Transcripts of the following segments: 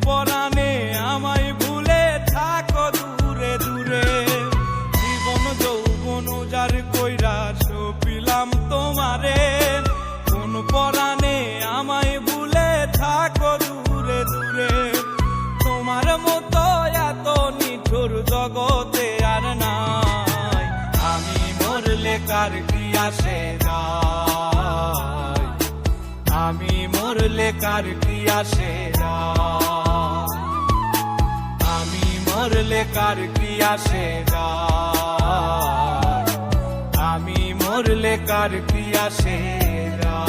পরাণে আমায় ভুলে থাকো দূরে দূরে। জীবন যৌবন উজাড় কইরা সপিলাম তোমারে, কোন পরাণে আমায় ভুলে থাকো দূরে দূরে। তোমার মতো এত নিঠুর জগতে আর নাই, আমি মরলে কার কি আসে যায়, আমি মরলে কার কি আসে যায়, আমি মরলে কার কি আসে যায়, আমি মরলে কার কি আসে যায়।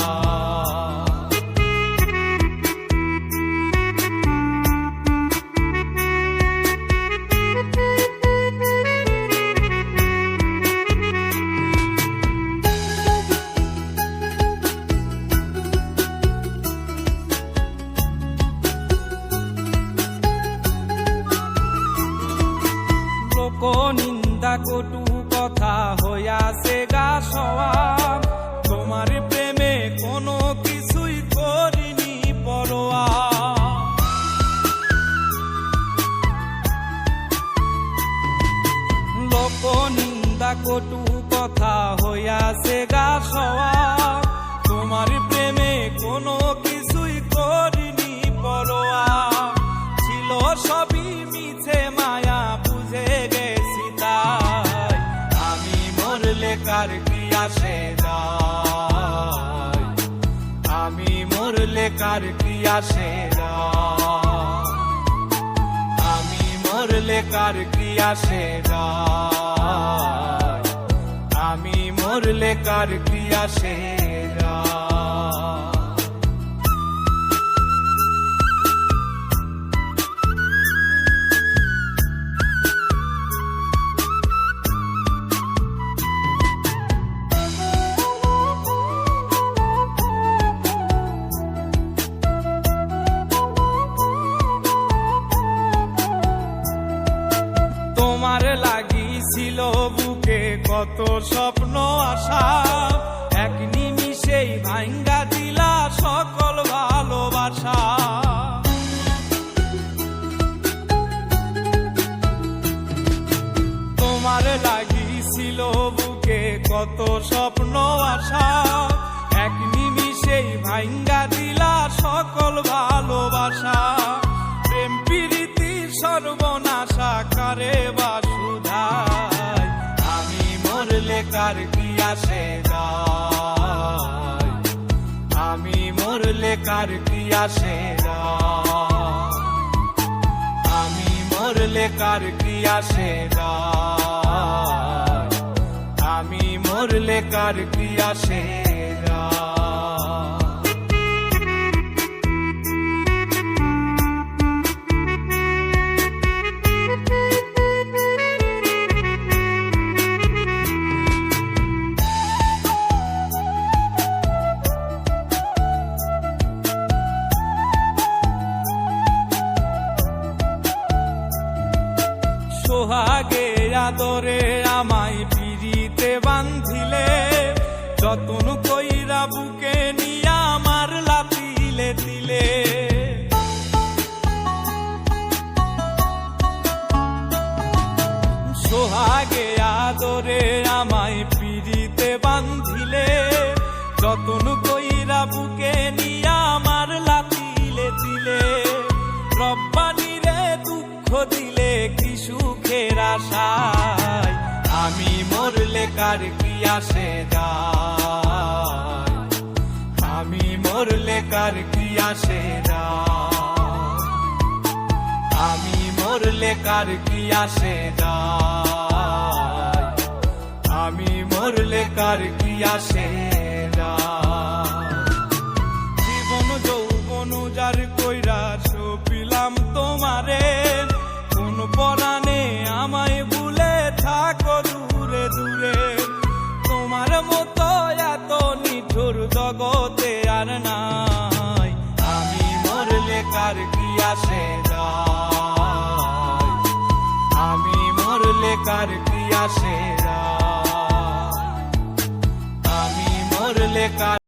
নিন্দা কটু কথা হইয়াছে গা সওয়াব, তোমার প্রেমে কোনো কিছুই করিনি পরোয়া। লোক নিন্দা কটু কথা হইয়াছে গা সওয়াব, তোমার প্রেমে কোনো কিছুই করিনি পরোয়া। ছিল সবই মিছে মায়া বুঝে গেছি তাই, আমি মরলে কার কি আসে যায়, আমি মরলে কার কি আসে যায়, আমি মরলে কার কি আসে যায়, আমি মরলে কার কি আসে যায়। তোমার লাগিছিল বুকে কত স্বপ্ন আশা, এক নিমিষেই ভাঙ্গা দিলা সকল ভালোবাসা। তোমার লাগিছিল বুকে কত স্বপ্ন আশা, এক নিমিষেই ভাঙ্গা দিলা সকল ভালোবাসা। প্রেম প্রীতি সর্বনাশা কারে বা সুধায়, আমি মরলে কার কি আসে যায়, আমি মরলে কার কি আসে যায়, আমি মরলে কার কি আসে যায়, আমি মরলে কার কি আসে যায়। সোহাগে আদরে আমায় পিরিতে বান্ধিলে, যতন কইরা বুকে নিয়া আমার লাতিলে দিলে। সোহাগে আদরে আমায় পিরিতে বান্ধিলে, যতন কইরা বুকে নিয়া আমার লাতিলে দিলে। রব্বানি রে দুঃখ দিলে কি সুখের আশায়, আমি মরলে কার কি আসে যায়, আমি মরলে কার কি আসে যায়, আমি মরলে কার কি আসে যায়, আমি মরলে কার কি আসে যায়। জীবন যৌবন উজাড় কইরা সপিলাম তোমারে, কোন পরাণে আমায় ভুলে থাকো দূরে দূরে। তোমার মতো এত নিঠুর জগতে আর নাই, আমি মরলে কার কি আসে যায়, আমি মরলে কার কি আসে যায়, আমি মরলে কার